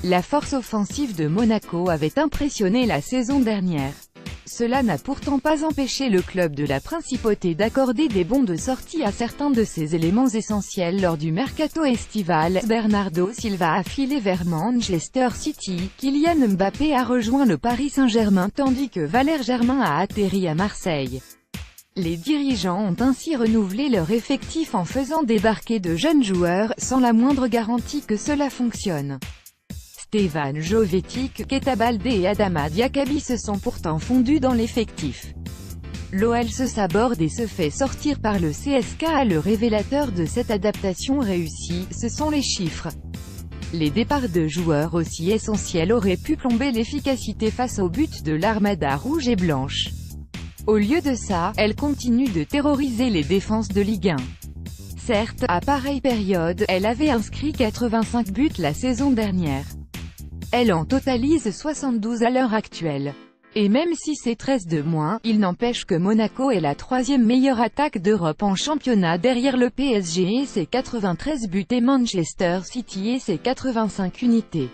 La force offensive de Monaco avait impressionné la saison dernière. Cela n'a pourtant pas empêché le club de la Principauté d'accorder des bons de sortie à certains de ses éléments essentiels lors du mercato estival. Bernardo Silva a filé vers Manchester City, Kylian Mbappé a rejoint le Paris Saint-Germain tandis que Valère Germain a atterri à Marseille. Les dirigeants ont ainsi renouvelé leur effectif en faisant débarquer de jeunes joueurs, sans la moindre garantie que cela fonctionne. Stefan Jovetic, Keita Baldé et Adama Diakhaby se sont pourtant fondus dans l'effectif. L'OL se saborde et se fait sortir par le CSK. Le révélateur de cette adaptation réussie, ce sont les chiffres. Les départs de joueurs aussi essentiels auraient pu plomber l'efficacité face au but de l'Armada rouge et blanche. Au lieu de ça, elle continue de terroriser les défenses de Ligue 1. Certes, à pareille période, elle avait inscrit 85 buts la saison dernière. Elle en totalise 72 à l'heure actuelle. Et même si c'est 13 de moins, il n'empêche que Monaco est la troisième meilleure attaque d'Europe en championnat derrière le PSG et ses 93 buts et Manchester City et ses 85 unités.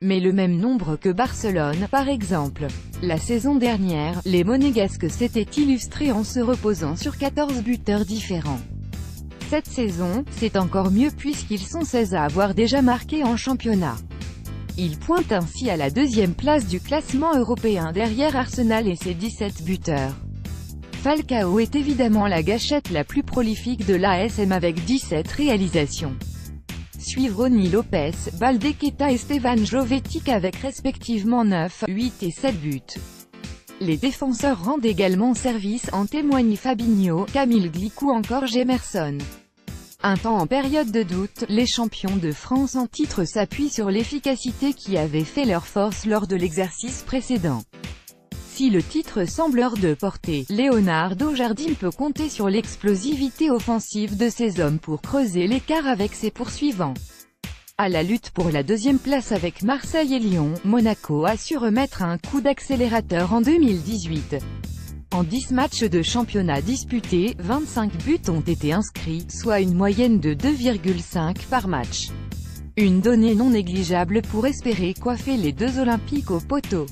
Mais le même nombre que Barcelone, par exemple. La saison dernière, les Monégasques s'étaient illustrés en se reposant sur 14 buteurs différents. Cette saison, c'est encore mieux puisqu'ils sont 16 à avoir déjà marqué en championnat. Ils pointent ainsi à la deuxième place du classement européen derrière Arsenal et ses 17 buteurs. Falcao est évidemment la gâchette la plus prolifique de l'ASM avec 17 réalisations. Suivent Rony Lopez, Baldé, Keita et Stefan Jovetic avec respectivement 9, 8 et 7 buts. Les défenseurs rendent également service, en témoignent Fabinho, Camille Glick ou encore Gemerson. Un temps en période de doute, les champions de France en titre s'appuient sur l'efficacité qui avait fait leur force lors de l'exercice précédent. Si le titre semble hors de portée, Leonardo Jardim peut compter sur l'explosivité offensive de ses hommes pour creuser l'écart avec ses poursuivants. À la lutte pour la deuxième place avec Marseille et Lyon, Monaco a su remettre un coup d'accélérateur en 2018. En 10 matchs de championnat disputés, 25 buts ont été inscrits, soit une moyenne de 2,5 par match. Une donnée non négligeable pour espérer coiffer les deux Olympiques au poteau.